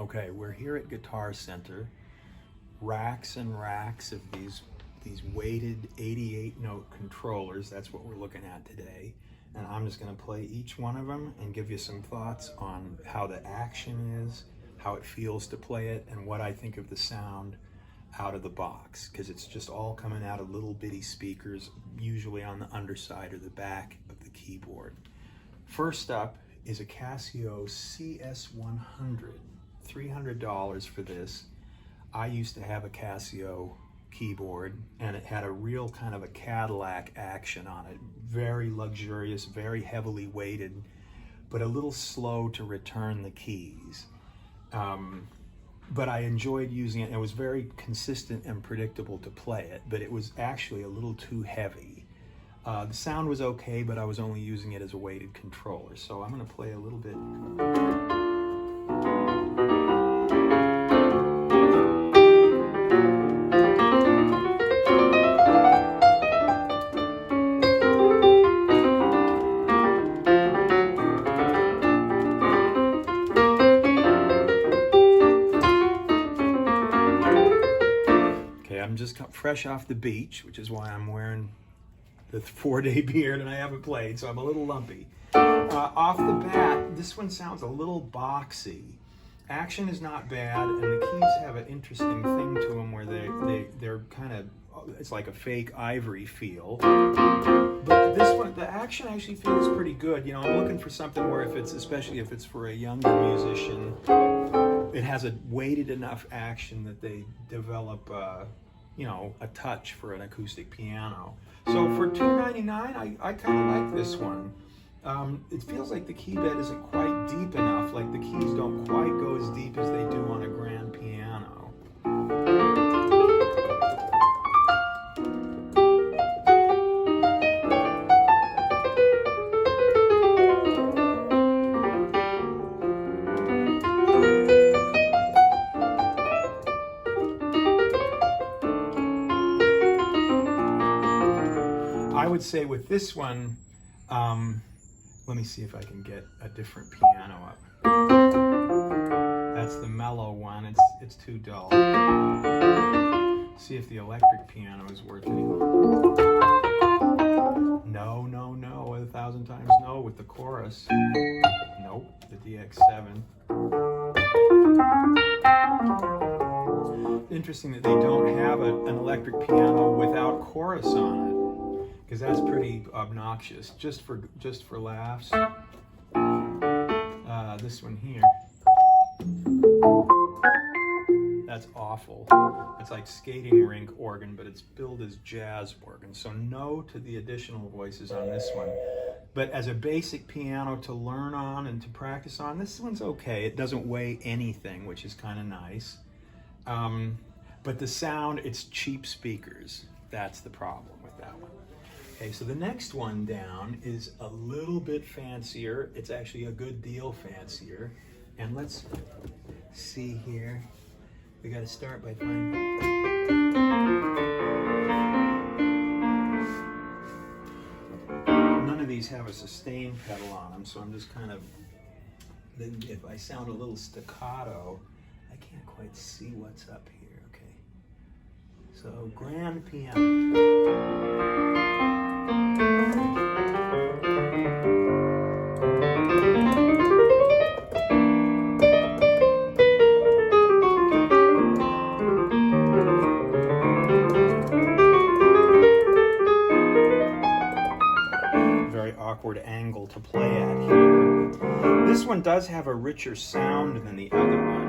Okay, we're here at Guitar Center. Racks and racks of these weighted 88-note controllers. That's what we're looking at today. And I'm just going to play each one of them and give you some thoughts on how the action is, how it feels to play it, and what I think of the sound out of the box, because it's just all coming out of little bitty speakers, usually on the underside or the back of the keyboard. First up is a Casio CS100. $300 for this. I used to have a Casio keyboard and it had a real kind of a Cadillac action on it. Very luxurious, very heavily weighted, but a little slow to return the keys. But I enjoyed using it. It was very consistent and predictable to play it, but it was actually a little too heavy. The sound was okay, but I was only using it as a weighted controller. So I'm going to play a little bit. I'm just fresh off the beach, which is why I'm wearing the 4-day beard and I haven't played, so I'm a little lumpy. Off the bat, this one sounds a little boxy. Action is not bad, and the keys have an interesting thing to them where they're kind of, it's like a fake ivory feel. But this one, the action actually feels pretty good. You know, I'm looking for something where especially if it's for a younger musician, it has a weighted enough action that they develop you know, a touch for an acoustic piano. So for $299, I kind of like this one. It feels like the key bed isn't quite deep enough, like the keys don't quite go as deep as they do on a grand piano. I would say with this one, let me see if I can get a different piano up. That's the mellow one, it's too dull. See if the electric piano is working. No, no, no, 1,000 times no with the chorus. Nope, the DX7. Interesting that they don't have an electric piano without chorus on it, because that's pretty obnoxious. Just for laughs. This one here. That's awful. It's like skating rink organ, but it's billed as jazz organ. So no to the additional voices on this one. But as a basic piano to learn on and to practice on, this one's okay. It doesn't weigh anything, which is kind of nice. But the sound, it's cheap speakers. That's the problem with that one. Okay, so the next one down is a little bit fancier. It's actually a good deal fancier. And let's see here. We got to start by playing. None of these have a sustain pedal on them, so I'm just kind of, if I sound a little staccato, I can't quite see what's up here. Okay. So grand piano. Very awkward angle to play at here. This one does have a richer sound than the other one.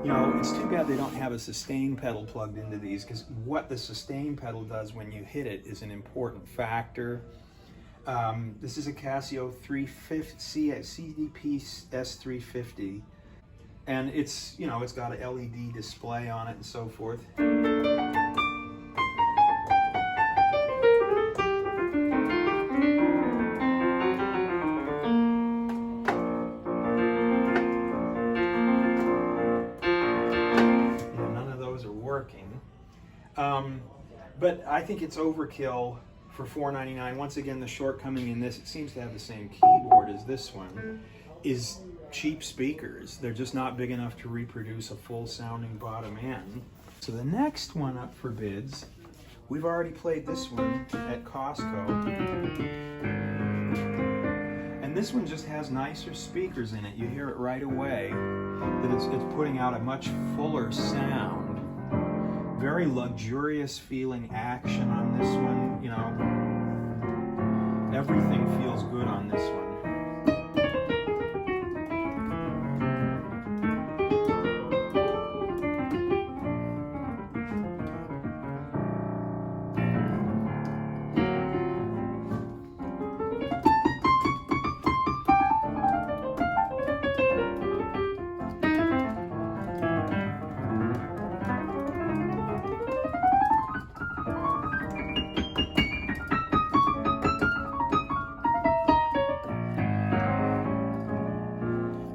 You know, it's too bad they don't have a sustain pedal plugged into these, because what the sustain pedal does when you hit it is an important factor. This is a Casio CS350, and it's, you know, it's got an LED display on it and so forth. But I think it's overkill for $499. Once again, the shortcoming in this, it seems to have the same keyboard as this one, is cheap speakers. They're just not big enough to reproduce a full sounding bottom end. So the next one up for bids, we've already played this one at Costco. And this one just has nicer speakers in it. You hear it right away that it's putting out a much fuller sound. Very luxurious feeling action on this one, you know. Everything feels good on this one.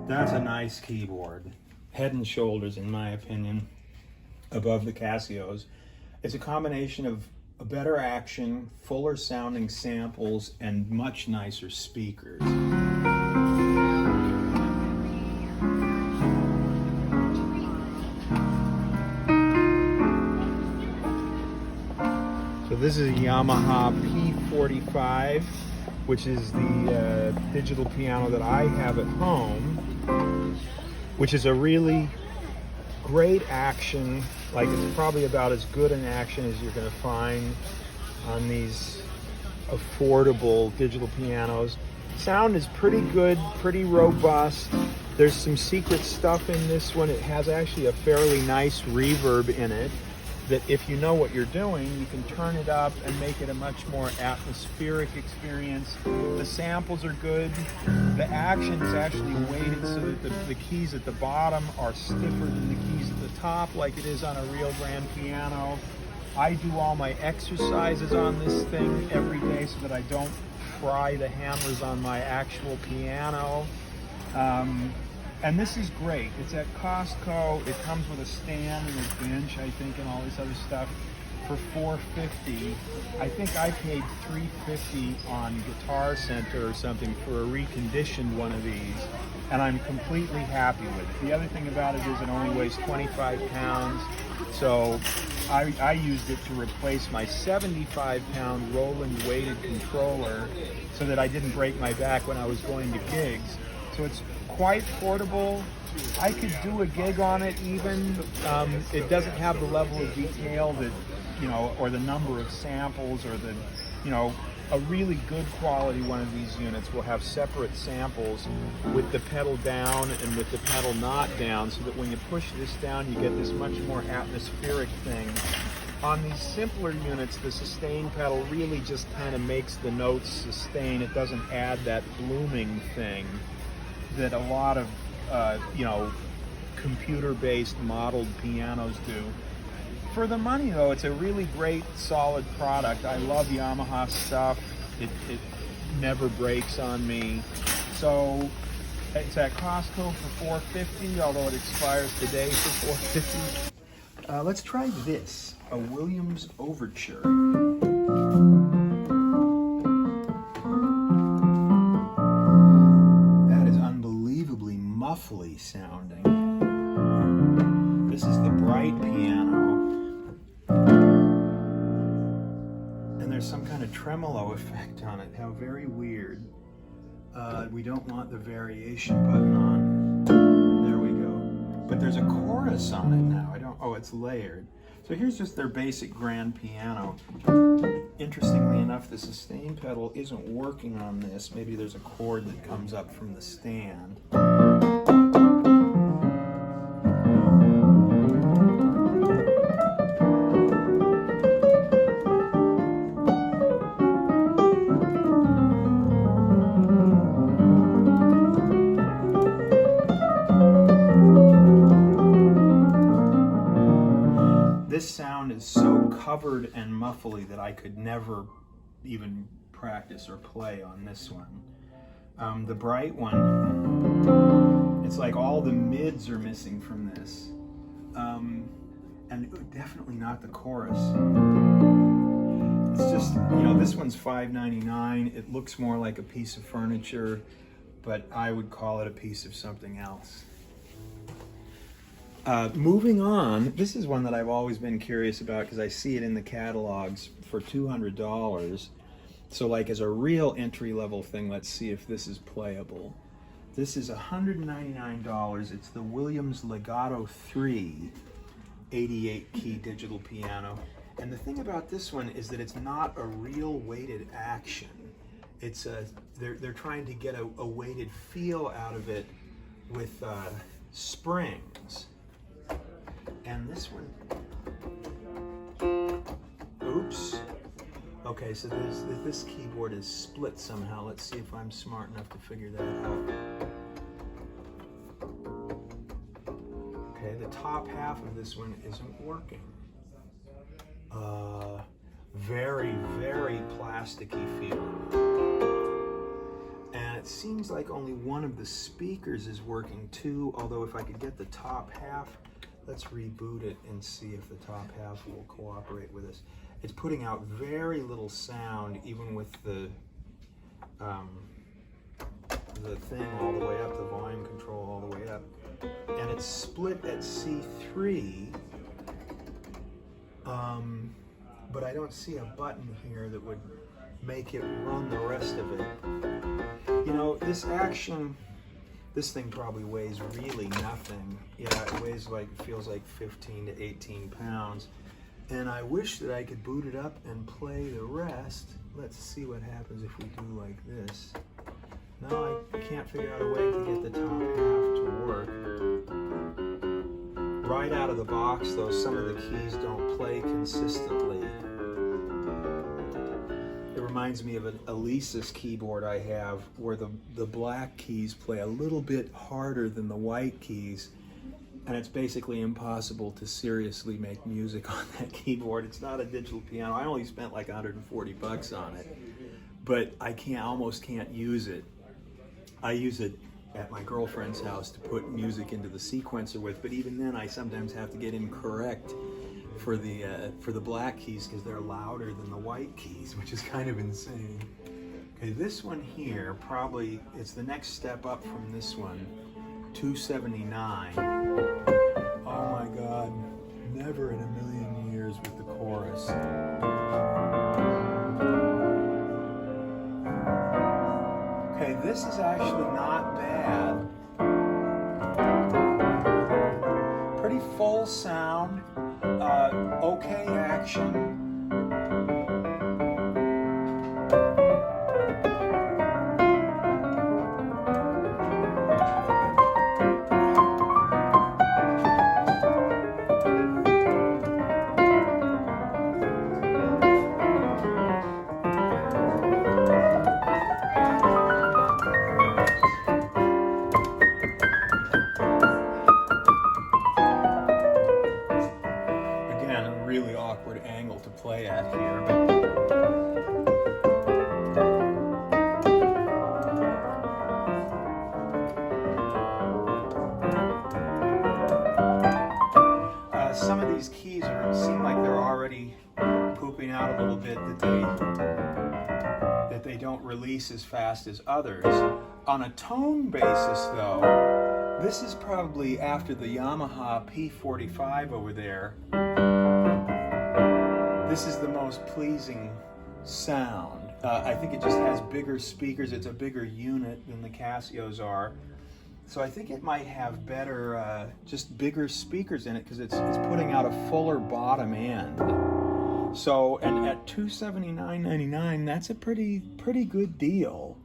That's a nice keyboard. Head and shoulders, in my opinion, above the Casios. It's a combination of a better action, fuller sounding samples, and much nicer speakers. So this is a Yamaha P45, which is the digital piano that I have at home, which is a really great action. Like, it's probably about as good an action as you're going to find on these affordable digital pianos. Sound is pretty good, pretty robust. There's some secret stuff in this one. It has actually a fairly nice reverb in it that, if you know what you're doing, you can turn it up and make it a much more atmospheric experience. The samples are good. The action is actually weighted so that the keys at the bottom are stiffer than the keys at the top, like it is on a real grand piano. I do all my exercises on this thing every day so that I don't fry the hammers on my actual piano. And this is great. It's at Costco. It comes with a stand and a bench, I think, and all this other stuff for $4.50. I think I paid $3.50 on Guitar Center or something for a reconditioned one of these, and I'm completely happy with it. The other thing about it is it only weighs 25 pounds, so I used it to replace my 75-pound Roland weighted controller so that I didn't break my back when I was going to gigs. So it's quite portable. I could do a gig on it even. It doesn't have the level of detail that, you know, or the number of samples, or the, you know, a really good quality one of these units will have separate samples with the pedal down and with the pedal not down, so that when you push this down, you get this much more atmospheric thing. On these simpler units, the sustain pedal really just kind of makes the notes sustain. It doesn't add that blooming thing that a lot of, you know, computer-based modeled pianos do. For the money, though, it's a really great, solid product. I love Yamaha stuff. It never breaks on me. So it's at Costco for $4.50, although it expires today for $4.50. Let's try this, a Williams Overture. Muffly sounding. This is the bright piano, and there's some kind of tremolo effect on it. How very weird. We don't want the variation button on. There we go. But there's a chorus on it now. Oh, it's layered. So here's just their basic grand piano. Interestingly enough, the sustain pedal isn't working on this. Maybe there's a chord that comes up from the stand. This sound is so covered and muffly that I could never even practice or play on this one. The bright one, it's like all the mids are missing from this. And definitely not the chorus. It's just, you know, this one's $5.99. It looks more like a piece of furniture. but I would call it a piece of something else. Moving on, this is one that I've always been curious about because I see it in the catalogs for $200. So like as a real entry-level thing, let's see if this is playable. This is $199. It's the Williams Legato 3 88-key digital piano. And the thing about this one is that it's not a real weighted action. It's they're trying to get a weighted feel out of it with springs. And this one, oops. Okay, so this keyboard is split somehow. Let's see if I'm smart enough to figure that out. Okay, the top half of this one isn't working. Very, very plasticky feel. And it seems like only one of the speakers is working too, although if I could get the top half, let's reboot it and see if the top half will cooperate with us. It's putting out very little sound, even with the thing all the way up, the volume control all the way up. And it's split at C3, but I don't see a button here that would make it run the rest of it. You know, this thing probably weighs really nothing. Yeah, it weighs like, feels like 15 to 18 pounds. And I wish that I could boot it up and play the rest. Let's see what happens if we do like this. No, I can't figure out a way to get the top half to work. Right out of the box though, some of the keys don't play consistently. It reminds me of an Alesis keyboard I have where the black keys play a little bit harder than the white keys. And it's basically impossible to seriously make music on that keyboard. It's not a digital piano. I only spent like 140 bucks on it, but I almost can't use it. I use it at my girlfriend's house to put music into the sequencer with, but even then I sometimes have to get incorrect for the black keys because they're louder than the white keys, which is kind of insane. Okay, this one here, probably, it's the next step up from this one. $279. Oh my God, never in a million years with the chorus. Okay, this is actually not bad. Pretty full sound, okay action. Really awkward angle to play at here. Some of these keys seem like they're already pooping out a little bit, that they don't release as fast as others. On a tone basis though, this is probably after the Yamaha P45 over there. This is the most pleasing sound. I think it just has bigger speakers. It's a bigger unit than the Casios are. So I think it might have better, just bigger speakers in it because it's putting out a fuller bottom end. So, and at $279.99, that's a pretty good deal.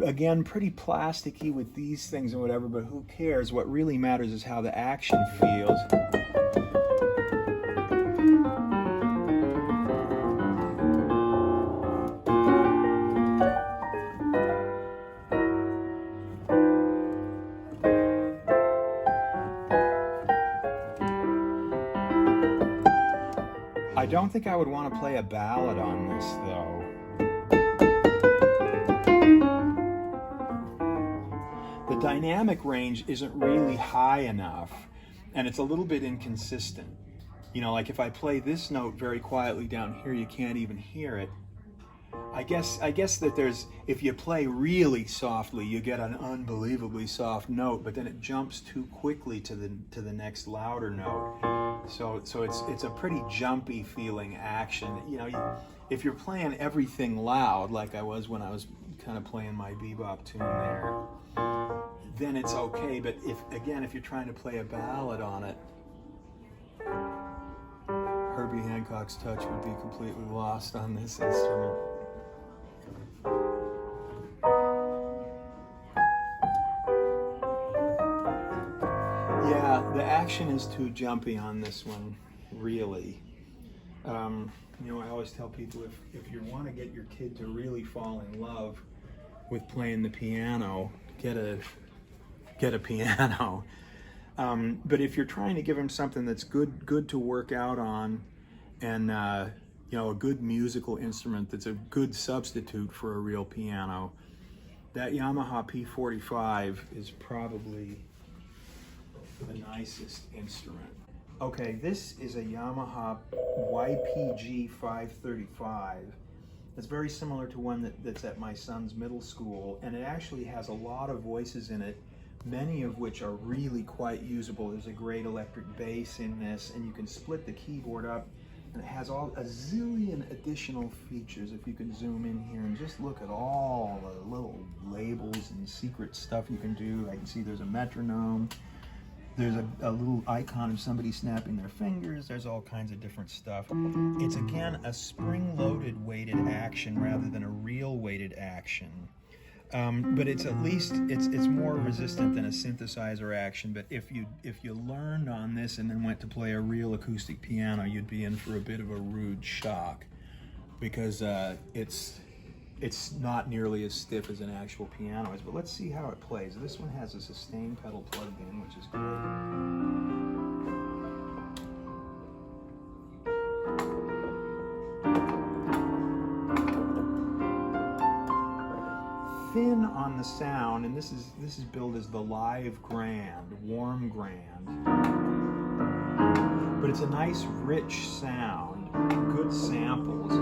Again, pretty plasticky with these things and whatever, but who cares? What really matters is how the action feels. I don't think I would want to play a ballad on this though. The dynamic range isn't really high enough and it's a little bit inconsistent. You know, like if I play this note very quietly down here, you can't even hear it. I guess that there's, if you play really softly, you get an unbelievably soft note, but then it jumps too quickly to the next louder note. So it's a pretty jumpy feeling action. You know, if you're playing everything loud, like I was when I was kind of playing my bebop tune there, then it's okay. But if you're trying to play a ballad on it, Herbie Hancock's touch would be completely lost on this instrument. Yeah, the action is too jumpy on this one, really. You know, I always tell people if you want to get your kid to really fall in love with playing the piano, get a piano. But if you're trying to give them something that's good to work out on, and you know, a good musical instrument that's a good substitute for a real piano, that Yamaha P45 is probably the nicest instrument. Okay, this is a Yamaha YPG 535. It's very similar to one that's at my son's middle school, and it actually has a lot of voices in it, many of which are really quite usable. There's a great electric bass in this, and you can split the keyboard up, and it has a zillion additional features. If you can zoom in here and just look at all the little labels and secret stuff you can do. I can see there's a metronome. There's a little icon of somebody snapping their fingers. There's all kinds of different stuff. It's again a spring-loaded weighted action rather than a real weighted action. But it's at least it's more resistant than a synthesizer action. But if you learned on this and then went to play a real acoustic piano, you'd be in for a bit of a rude shock, because it's not nearly as stiff as an actual piano is. But let's see how it plays. This one has a sustain pedal plugged in, which is great. Thin on the sound, and this is billed as the live grand, warm grand. But it's a nice rich sound, good samples.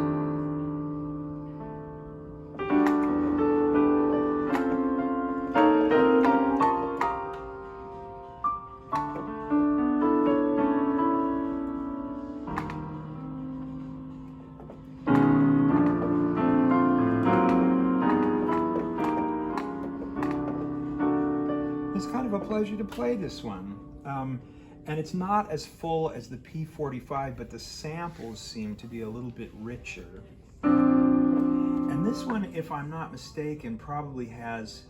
It's kind of a pleasure to play this one. And it's not as full as the P45, but the samples seem to be a little bit richer. And this one, if I'm not mistaken, probably has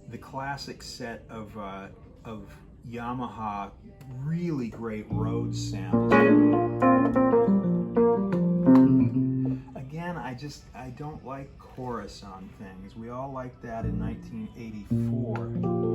the classic set of Yamaha really great Rhodes samples. Again, I don't like chorus on things. We all liked that in 1984.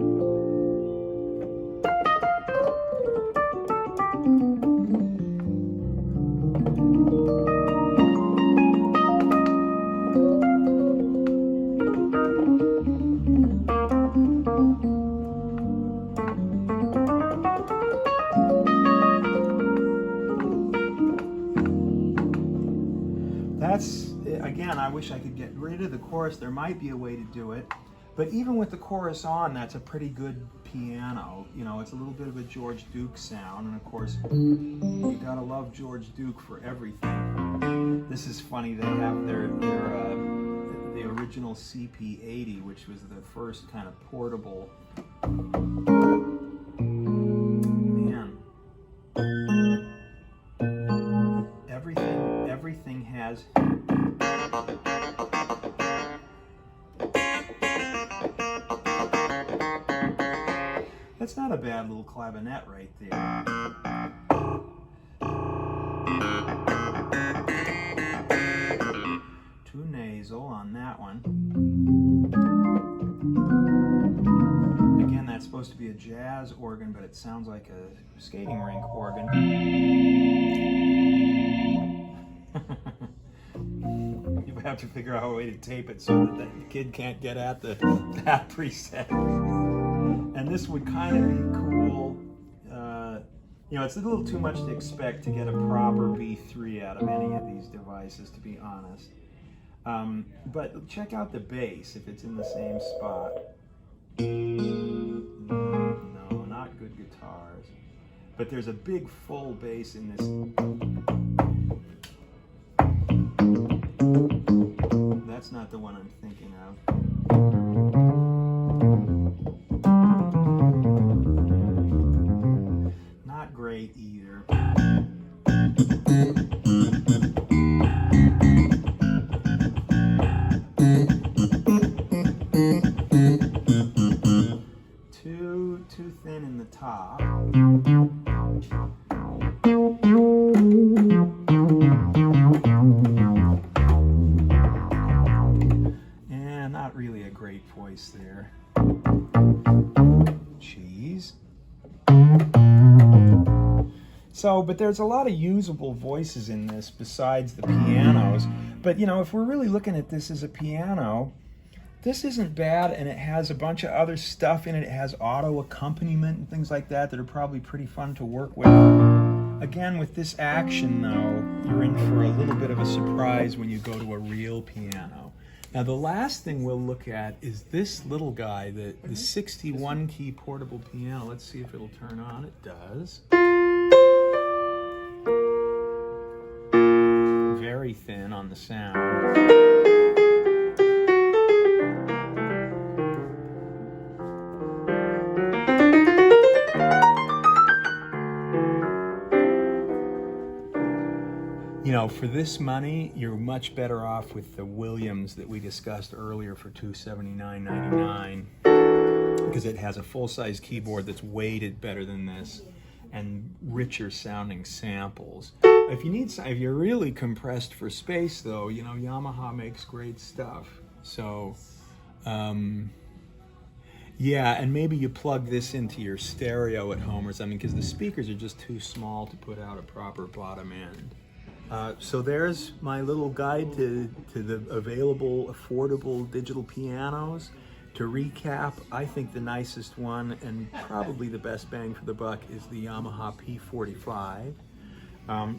Again, I wish I could get rid of the chorus. There might be a way to do it, but even with the chorus on, that's a pretty good piano. You know, it's a little bit of a George Duke sound, and of course, you gotta love George Duke for everything. This is funny. They have the original CP80, which was the first kind of portable. Man, everything has. That's not a bad little clavinet right there. Too nasal on that one. Again, that's supposed to be a jazz organ, but it sounds like a skating rink organ. You have to figure out a way to tape it so that the kid can't get at that preset. And this would kind of be cool. You know, it's a little too much to expect to get a proper B3 out of any of these devices, to be honest. But check out the bass if it's in the same spot. No, not good guitars. But there's a big full bass in this. That's not the one I'm thinking of. Not great either. Too thin in the top. And not really a great voice there. Cheese. So, but there's a lot of usable voices in this besides the pianos. But you know, if we're really looking at this as a piano, this isn't bad, and it has a bunch of other stuff in it. It has auto accompaniment and things like that that are probably pretty fun to work with. Again, with this action though, you're in for a little bit of a surprise when you go to a real piano. Now the last thing we'll look at is this little guy, the 61 key portable piano. Let's see if it'll turn on. It does. Very thin on the sound. You know, for this money, you're much better off with the Williams that we discussed earlier for $279.99, because it has a full-size keyboard that's weighted better than this and richer sounding samples. If you're really compressed for space though, you know, Yamaha makes great stuff. So, yeah, and maybe you plug this into your stereo at home or something, because the speakers are just too small to put out a proper bottom end. So there's my little guide to the available affordable digital pianos. To recap, I think the nicest one and probably the best bang for the buck is the Yamaha P45.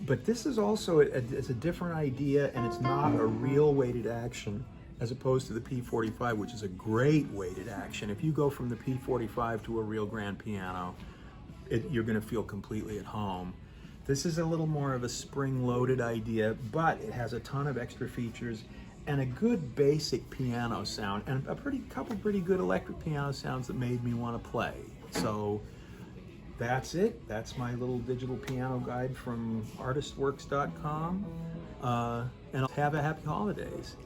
But this is also it's a different idea, and it's not a real weighted action as opposed to the P45, which is a great weighted action. If you go from the P45 to a real grand piano, you're going to feel completely at home. This is a little more of a spring-loaded idea, but it has a ton of extra features and a good basic piano sound, and a couple pretty good electric piano sounds that made me want to play. So that's it. That's my little digital piano guide from artistworks.com, and have a happy holidays.